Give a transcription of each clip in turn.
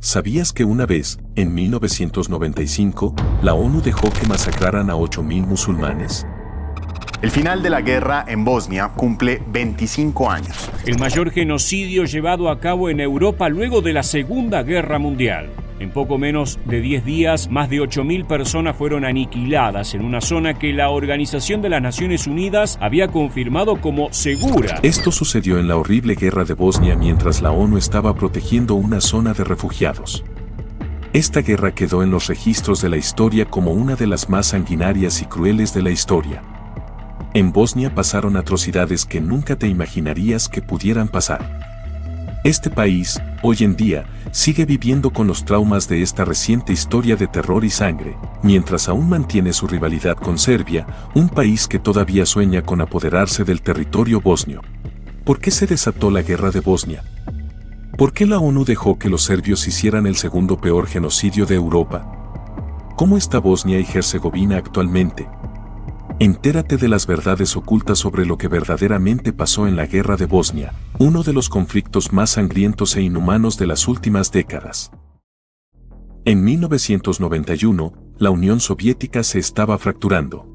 ¿Sabías que una vez, en 1995, la ONU dejó que masacraran a 8.000 musulmanes? El final de la guerra en Bosnia cumple 25 años. El mayor genocidio llevado a cabo en Europa luego de la Segunda Guerra Mundial. En poco menos de 10 días, más de 8.000 personas fueron aniquiladas en una zona que la Organización de las Naciones Unidas había confirmado como segura. Esto sucedió en la horrible guerra de Bosnia mientras la ONU estaba protegiendo una zona de refugiados. Esta guerra quedó en los registros de la historia como una de las más sanguinarias y crueles de la historia. En Bosnia pasaron atrocidades que nunca te imaginarías que pudieran pasar. Este país, hoy en día, sigue viviendo con los traumas de esta reciente historia de terror y sangre, mientras aún mantiene su rivalidad con Serbia, un país que todavía sueña con apoderarse del territorio bosnio. ¿Por qué se desató la guerra de Bosnia? ¿Por qué la ONU dejó que los serbios hicieran el segundo peor genocidio de Europa? ¿Cómo está Bosnia y Herzegovina actualmente? Entérate de las verdades ocultas sobre lo que verdaderamente pasó en la guerra de Bosnia, uno de los conflictos más sangrientos e inhumanos de las últimas décadas. En 1991, la Unión Soviética se estaba fracturando.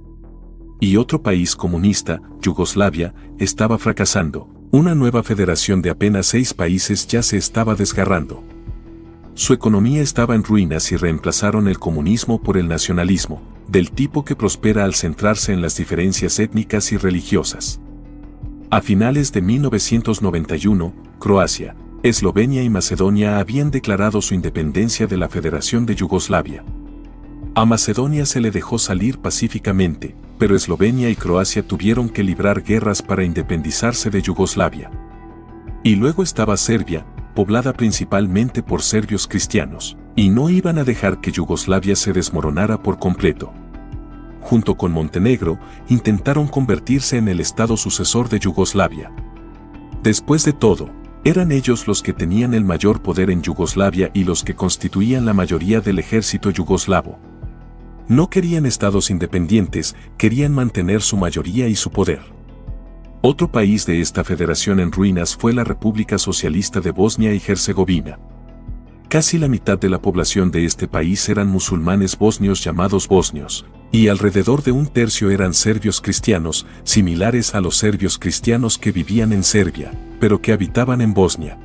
Y otro país comunista, Yugoslavia, estaba fracasando. Una nueva federación de apenas 6 países ya se estaba desgarrando. Su economía estaba en ruinas y reemplazaron el comunismo por el nacionalismo, del tipo que prospera al centrarse en las diferencias étnicas y religiosas. A finales de 1991, Croacia, Eslovenia y Macedonia habían declarado su independencia de la Federación de Yugoslavia. A Macedonia se le dejó salir pacíficamente, pero Eslovenia y Croacia tuvieron que librar guerras para independizarse de Yugoslavia. Y luego estaba Serbia, poblada principalmente por serbios cristianos, y no iban a dejar que Yugoslavia se desmoronara por completo. Junto con Montenegro, intentaron convertirse en el estado sucesor de Yugoslavia. Después de todo, eran ellos los que tenían el mayor poder en Yugoslavia y los que constituían la mayoría del ejército yugoslavo. No querían estados independientes, querían mantener su mayoría y su poder. Otro país de esta federación en ruinas fue la República Socialista de Bosnia y Herzegovina. Casi la mitad de la población de este país eran musulmanes bosnios llamados bosnios, y alrededor de un tercio eran serbios cristianos, similares a los serbios cristianos que vivían en Serbia, pero que habitaban en Bosnia.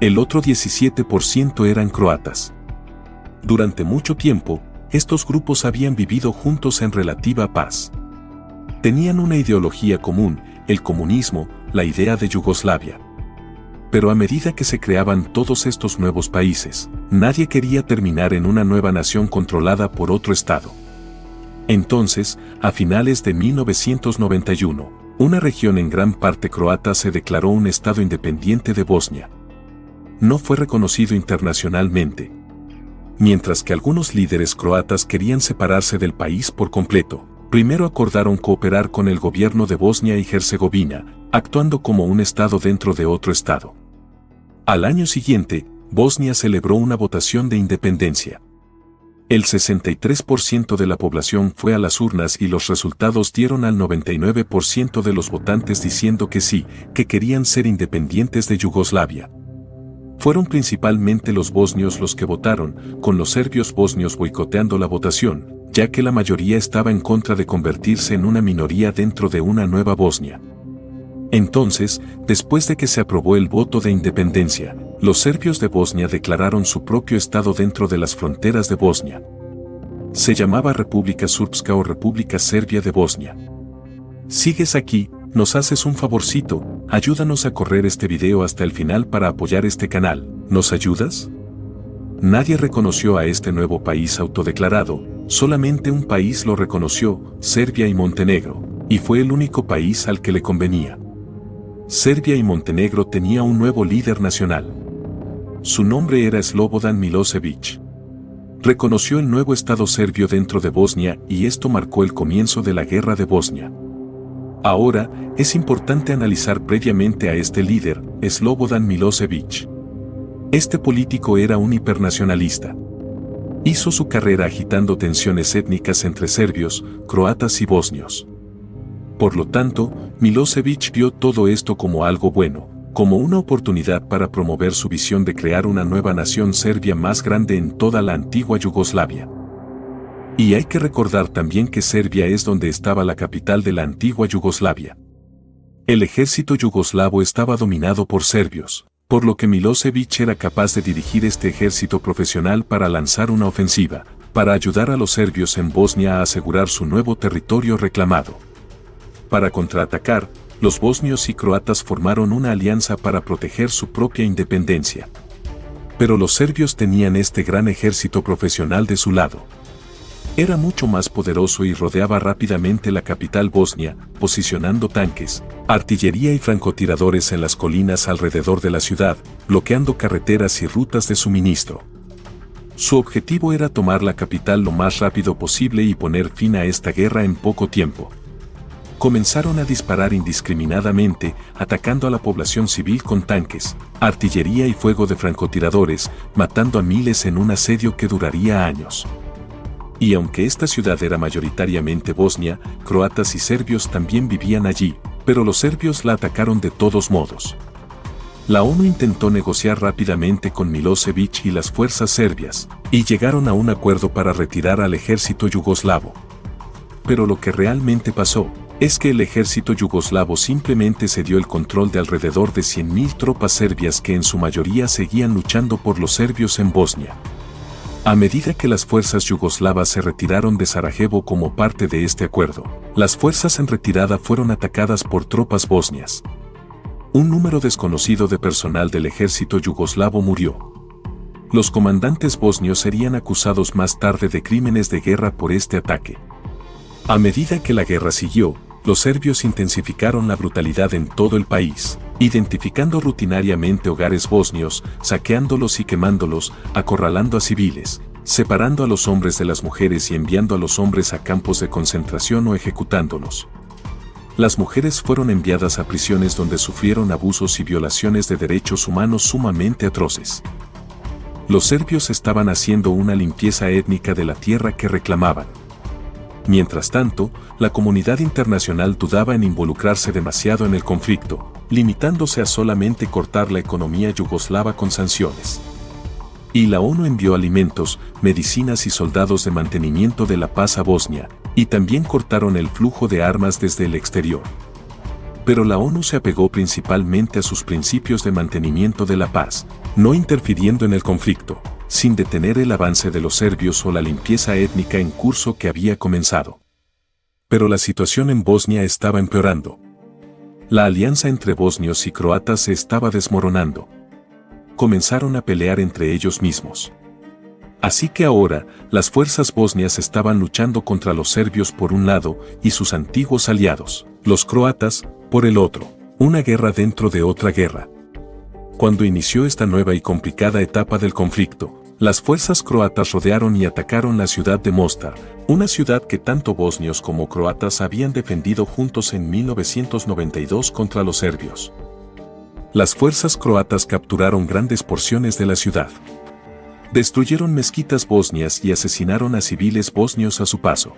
El otro 17% eran croatas. Durante mucho tiempo, estos grupos habían vivido juntos en relativa paz. Tenían una ideología común, el comunismo, la idea de Yugoslavia. Pero a medida que se creaban todos estos nuevos países, nadie quería terminar en una nueva nación controlada por otro estado. Entonces, a finales de 1991, una región en gran parte croata se declaró un estado independiente de Bosnia. No fue reconocido internacionalmente. Mientras que algunos líderes croatas querían separarse del país por completo, primero acordaron cooperar con el gobierno de Bosnia y Herzegovina, actuando como un estado dentro de otro estado. Al año siguiente, Bosnia celebró una votación de independencia. El 63% de la población fue a las urnas y los resultados dieron al 99% de los votantes diciendo que sí, que querían ser independientes de Yugoslavia. Fueron principalmente los bosnios los que votaron, con los serbios bosnios boicoteando la votación, ya que la mayoría estaba en contra de convertirse en una minoría dentro de una nueva Bosnia. Entonces, después de que se aprobó el voto de independencia, los serbios de Bosnia declararon su propio estado dentro de las fronteras de Bosnia. Se llamaba República Srpska o República Serbia de Bosnia. ¿Sigues aquí? ¿Nos haces un favorcito? Ayúdanos a correr este video hasta el final para apoyar este canal. ¿Nos ayudas? Nadie reconoció a este nuevo país autodeclarado, solamente un país lo reconoció, Serbia y Montenegro, y fue el único país al que le convenía. Serbia y Montenegro tenía un nuevo líder nacional. Su nombre era Slobodan Milošević. Reconoció el nuevo estado serbio dentro de Bosnia y esto marcó el comienzo de la guerra de Bosnia. Ahora, es importante analizar previamente a este líder, Slobodan Milošević. Este político era un hipernacionalista. Hizo su carrera agitando tensiones étnicas entre serbios, croatas y bosnios. Por lo tanto, Milošević vio todo esto como algo bueno, como una oportunidad para promover su visión de crear una nueva nación serbia más grande en toda la antigua Yugoslavia. Y hay que recordar también que Serbia es donde estaba la capital de la antigua Yugoslavia. El ejército yugoslavo estaba dominado por serbios, por lo que Milošević era capaz de dirigir este ejército profesional para lanzar una ofensiva, para ayudar a los serbios en Bosnia a asegurar su nuevo territorio reclamado. Para contraatacar, los bosnios y croatas formaron una alianza para proteger su propia independencia. Pero los serbios tenían este gran ejército profesional de su lado. Era mucho más poderoso y rodeaba rápidamente la capital bosnia, posicionando tanques, artillería y francotiradores en las colinas alrededor de la ciudad, bloqueando carreteras y rutas de suministro. Su objetivo era tomar la capital lo más rápido posible y poner fin a esta guerra en poco tiempo. Comenzaron a disparar indiscriminadamente, atacando a la población civil con tanques, artillería y fuego de francotiradores, matando a miles en un asedio que duraría años. Y aunque esta ciudad era mayoritariamente bosnia, croatas y serbios también vivían allí, pero los serbios la atacaron de todos modos. La ONU intentó negociar rápidamente con Milošević y las fuerzas serbias, y llegaron a un acuerdo para retirar al ejército yugoslavo. Pero lo que realmente pasó es que el ejército yugoslavo simplemente cedió el control de alrededor de 100.000 tropas serbias que en su mayoría seguían luchando por los serbios en Bosnia. A medida que las fuerzas yugoslavas se retiraron de Sarajevo como parte de este acuerdo, las fuerzas en retirada fueron atacadas por tropas bosnias. Un número desconocido de personal del ejército yugoslavo murió. Los comandantes bosnios serían acusados más tarde de crímenes de guerra por este ataque. A medida que la guerra siguió, los serbios intensificaron la brutalidad en todo el país, identificando rutinariamente hogares bosnios, saqueándolos y quemándolos, acorralando a civiles, separando a los hombres de las mujeres y enviando a los hombres a campos de concentración o ejecutándolos. Las mujeres fueron enviadas a prisiones donde sufrieron abusos y violaciones de derechos humanos sumamente atroces. Los serbios estaban haciendo una limpieza étnica de la tierra que reclamaban. Mientras tanto, la comunidad internacional dudaba en involucrarse demasiado en el conflicto, limitándose a solamente cortar la economía yugoslava con sanciones. Y la ONU envió alimentos, medicinas y soldados de mantenimiento de la paz a Bosnia, y también cortaron el flujo de armas desde el exterior. Pero la ONU se apegó principalmente a sus principios de mantenimiento de la paz, no interfiriendo en el conflicto, sin detener el avance de los serbios o la limpieza étnica en curso que había comenzado. Pero la situación en Bosnia estaba empeorando. La alianza entre bosnios y croatas se estaba desmoronando. Comenzaron a pelear entre ellos mismos. Así que ahora, las fuerzas bosnias estaban luchando contra los serbios por un lado y sus antiguos aliados, los croatas, por el otro, una guerra dentro de otra guerra. Cuando inició esta nueva y complicada etapa del conflicto, las fuerzas croatas rodearon y atacaron la ciudad de Mostar, una ciudad que tanto bosnios como croatas habían defendido juntos en 1992 contra los serbios. Las fuerzas croatas capturaron grandes porciones de la ciudad. Destruyeron mezquitas bosnias y asesinaron a civiles bosnios a su paso.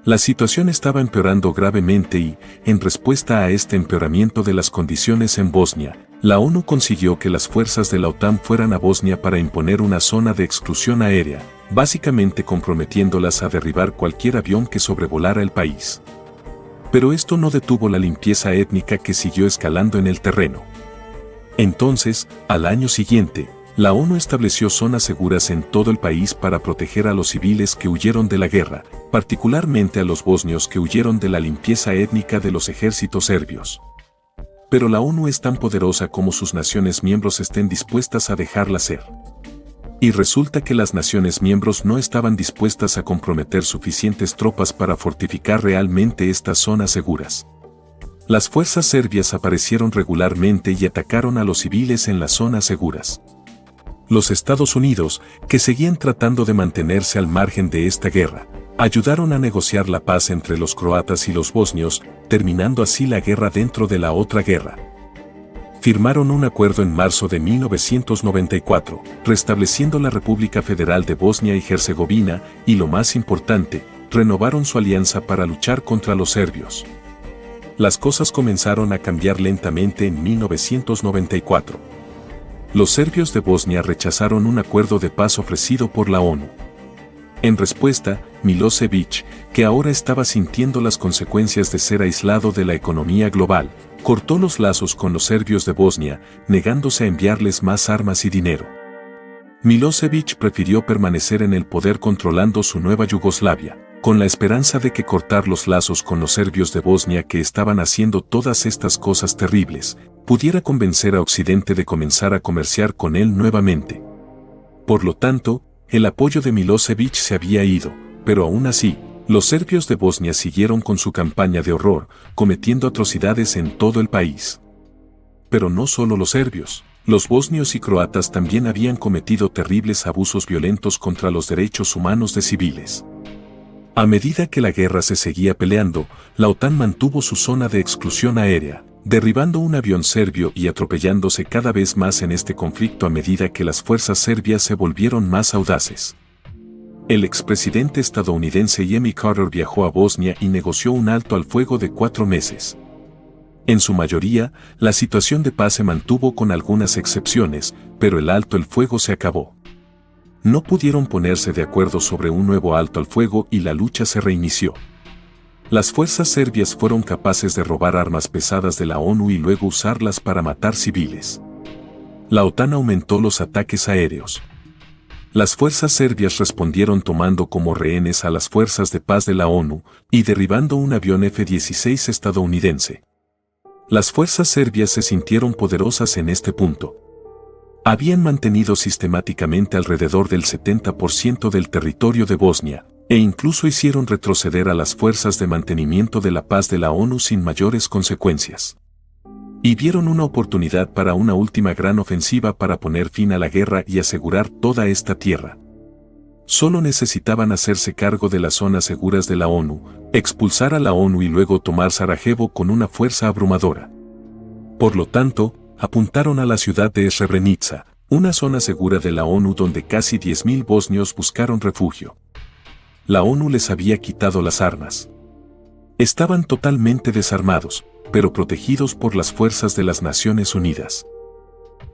La situación estaba empeorando gravemente y, en respuesta a este empeoramiento de las condiciones en Bosnia, la ONU consiguió que las fuerzas de la OTAN fueran a Bosnia para imponer una zona de exclusión aérea, básicamente comprometiéndolas a derribar cualquier avión que sobrevolara el país. Pero esto no detuvo la limpieza étnica que siguió escalando en el terreno. Entonces, al año siguiente, la ONU estableció zonas seguras en todo el país para proteger a los civiles que huyeron de la guerra, particularmente a los bosnios que huyeron de la limpieza étnica de los ejércitos serbios. Pero la ONU es tan poderosa como sus naciones miembros estén dispuestas a dejarla ser. Y resulta que las naciones miembros no estaban dispuestas a comprometer suficientes tropas para fortificar realmente estas zonas seguras. Las fuerzas serbias aparecieron regularmente y atacaron a los civiles en las zonas seguras. Los Estados Unidos, que seguían tratando de mantenerse al margen de esta guerra, ayudaron a negociar la paz entre los croatas y los bosnios, terminando así la guerra dentro de la otra guerra. Firmaron un acuerdo en marzo de 1994, restableciendo la República Federal de Bosnia y Herzegovina, y lo más importante, renovaron su alianza para luchar contra los serbios. Las cosas comenzaron a cambiar lentamente en 1994. Los serbios de Bosnia rechazaron un acuerdo de paz ofrecido por la ONU. En respuesta, Milošević, que ahora estaba sintiendo las consecuencias de ser aislado de la economía global, cortó los lazos con los serbios de Bosnia, negándose a enviarles más armas y dinero. Milošević prefirió permanecer en el poder controlando su nueva Yugoslavia, con la esperanza de que cortar los lazos con los serbios de Bosnia que estaban haciendo todas estas cosas terribles, pudiera convencer a Occidente de comenzar a comerciar con él nuevamente. Por lo tanto, el apoyo de Milošević se había ido, pero aún así, los serbios de Bosnia siguieron con su campaña de horror, cometiendo atrocidades en todo el país. Pero no solo los serbios, los bosnios y croatas también habían cometido terribles abusos violentos contra los derechos humanos de civiles. A medida que la guerra se seguía peleando, la OTAN mantuvo su zona de exclusión aérea, derribando un avión serbio y atropellándose cada vez más en este conflicto a medida que las fuerzas serbias se volvieron más audaces. El expresidente estadounidense Jimmy Carter viajó a Bosnia y negoció un alto al fuego de 4 meses. En su mayoría, la situación de paz se mantuvo con algunas excepciones, pero el alto el fuego se acabó. No pudieron ponerse de acuerdo sobre un nuevo alto al fuego y la lucha se reinició. Las fuerzas serbias fueron capaces de robar armas pesadas de la ONU y luego usarlas para matar civiles. La OTAN aumentó los ataques aéreos. Las fuerzas serbias respondieron tomando como rehenes a las fuerzas de paz de la ONU y derribando un avión F-16 estadounidense. Las fuerzas serbias se sintieron poderosas en este punto. Habían mantenido sistemáticamente alrededor del 70% del territorio de Bosnia, e incluso hicieron retroceder a las fuerzas de mantenimiento de la paz de la ONU sin mayores consecuencias. Y vieron una oportunidad para una última gran ofensiva para poner fin a la guerra y asegurar toda esta tierra. Solo necesitaban hacerse cargo de las zonas seguras de la ONU, expulsar a la ONU y luego tomar Sarajevo con una fuerza abrumadora. Por lo tanto, apuntaron a la ciudad de Srebrenica, una zona segura de la ONU donde casi 10.000 bosnios buscaron refugio. La ONU les había quitado las armas. Estaban totalmente desarmados, pero protegidos por las fuerzas de las Naciones Unidas.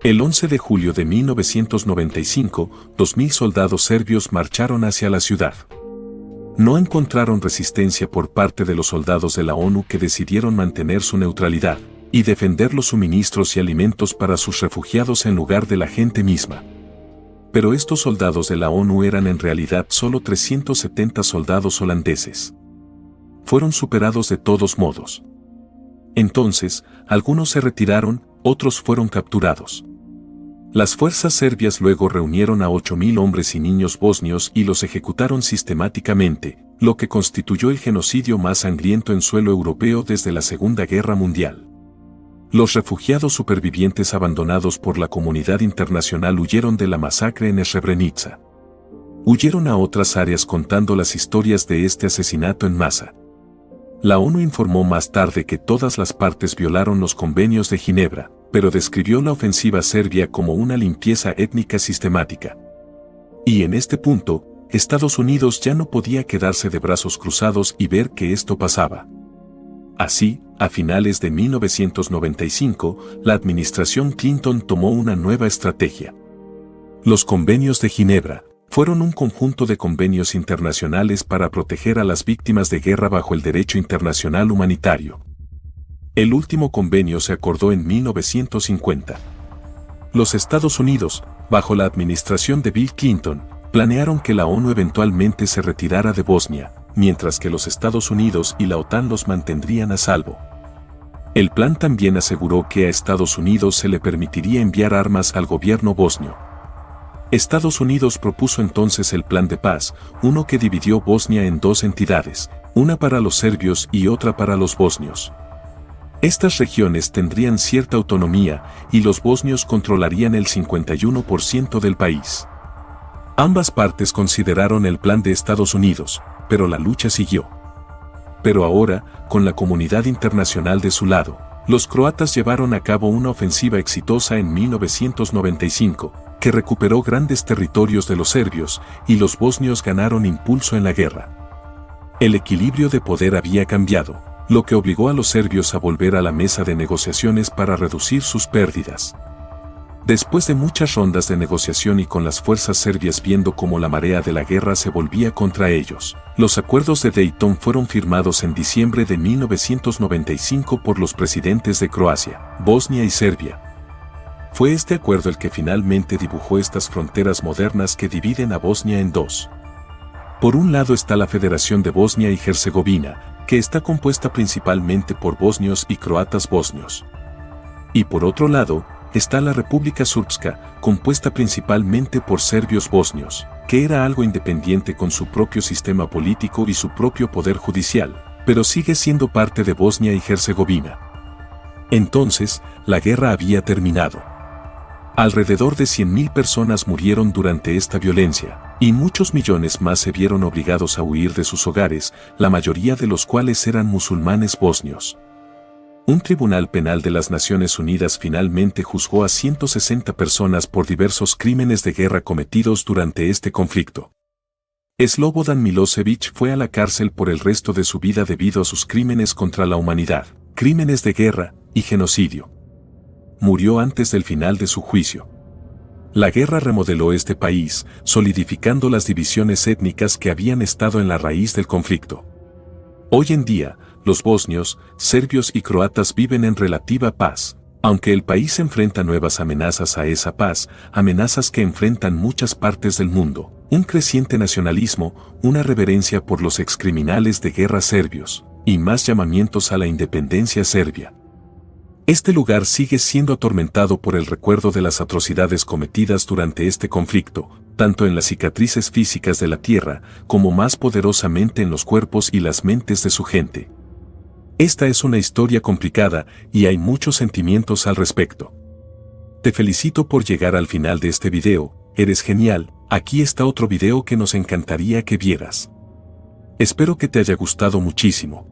El 11 de julio de 1995, 2.000 soldados serbios marcharon hacia la ciudad. No encontraron resistencia por parte de los soldados de la ONU que decidieron mantener su neutralidad y defender los suministros y alimentos para sus refugiados en lugar de la gente misma. Pero estos soldados de la ONU eran en realidad solo 370 soldados holandeses. Fueron superados de todos modos. Entonces, algunos se retiraron, otros fueron capturados. Las fuerzas serbias luego reunieron a 8.000 hombres y niños bosnios y los ejecutaron sistemáticamente, lo que constituyó el genocidio más sangriento en suelo europeo desde la Segunda Guerra Mundial. Los refugiados supervivientes abandonados por la comunidad internacional huyeron de la masacre en Srebrenica. Huyeron a otras áreas contando las historias de este asesinato en masa. La ONU informó más tarde que todas las partes violaron los convenios de Ginebra, pero describió la ofensiva serbia como una limpieza étnica sistemática. Y en este punto, Estados Unidos ya no podía quedarse de brazos cruzados y ver que esto pasaba. Así, a finales de 1995, la administración Clinton tomó una nueva estrategia. Los convenios de Ginebra fueron un conjunto de convenios internacionales para proteger a las víctimas de guerra bajo el derecho internacional humanitario. El último convenio se acordó en 1950. Los Estados Unidos, bajo la administración de Bill Clinton, planearon que la ONU eventualmente se retirara de Bosnia, mientras que los Estados Unidos y la OTAN los mantendrían a salvo. El plan también aseguró que a Estados Unidos se le permitiría enviar armas al gobierno bosnio. Estados Unidos propuso entonces el Plan de Paz, uno que dividió Bosnia en 2 entidades, una para los serbios y otra para los bosnios. Estas regiones tendrían cierta autonomía y los bosnios controlarían el 51% del país. Ambas partes consideraron el plan de Estados Unidos, pero la lucha siguió. Pero ahora, con la comunidad internacional de su lado, los croatas llevaron a cabo una ofensiva exitosa en 1995, que recuperó grandes territorios de los serbios, y los bosnios ganaron impulso en la guerra. El equilibrio de poder había cambiado, lo que obligó a los serbios a volver a la mesa de negociaciones para reducir sus pérdidas. Después de muchas rondas de negociación y con las fuerzas serbias viendo cómo la marea de la guerra se volvía contra ellos, los acuerdos de Dayton fueron firmados en diciembre de 1995 por los presidentes de Croacia, Bosnia y Serbia. Fue este acuerdo el que finalmente dibujó estas fronteras modernas que dividen a Bosnia en dos. Por un lado está la Federación de Bosnia y Herzegovina, que está compuesta principalmente por bosnios y croatas bosnios. Y por otro lado, está la República Srpska, compuesta principalmente por serbios bosnios, que era algo independiente con su propio sistema político y su propio poder judicial, pero sigue siendo parte de Bosnia y Herzegovina. Entonces, la guerra había terminado. Alrededor de 100.000 personas murieron durante esta violencia, y muchos millones más se vieron obligados a huir de sus hogares, la mayoría de los cuales eran musulmanes bosnios. Un tribunal penal de las Naciones Unidas finalmente juzgó a 160 personas por diversos crímenes de guerra cometidos durante este conflicto. Slobodan Milošević fue a la cárcel por el resto de su vida debido a sus crímenes contra la humanidad, crímenes de guerra y genocidio. Murió antes del final de su juicio. La guerra remodeló este país, solidificando las divisiones étnicas que habían estado en la raíz del conflicto. Hoy en día, los bosnios, serbios y croatas viven en relativa paz, aunque el país enfrenta nuevas amenazas a esa paz, amenazas que enfrentan muchas partes del mundo, un creciente nacionalismo, una reverencia por los excriminales de guerra serbios, y más llamamientos a la independencia serbia. Este lugar sigue siendo atormentado por el recuerdo de las atrocidades cometidas durante este conflicto, tanto en las cicatrices físicas de la tierra, como más poderosamente en los cuerpos y las mentes de su gente. Esta es una historia complicada y hay muchos sentimientos al respecto. Te felicito por llegar al final de este video, eres genial, aquí está otro video que nos encantaría que vieras. Espero que te haya gustado muchísimo.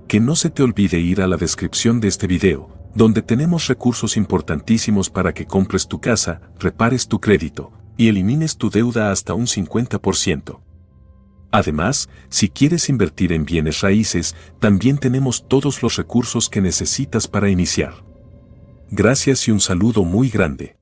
Que no se te olvide ir a la descripción de este video, donde tenemos recursos importantísimos para que compres tu casa, repares tu crédito, y elimines tu deuda hasta un 50%. Además, si quieres invertir en bienes raíces, también tenemos todos los recursos que necesitas para iniciar. Gracias y un saludo muy grande.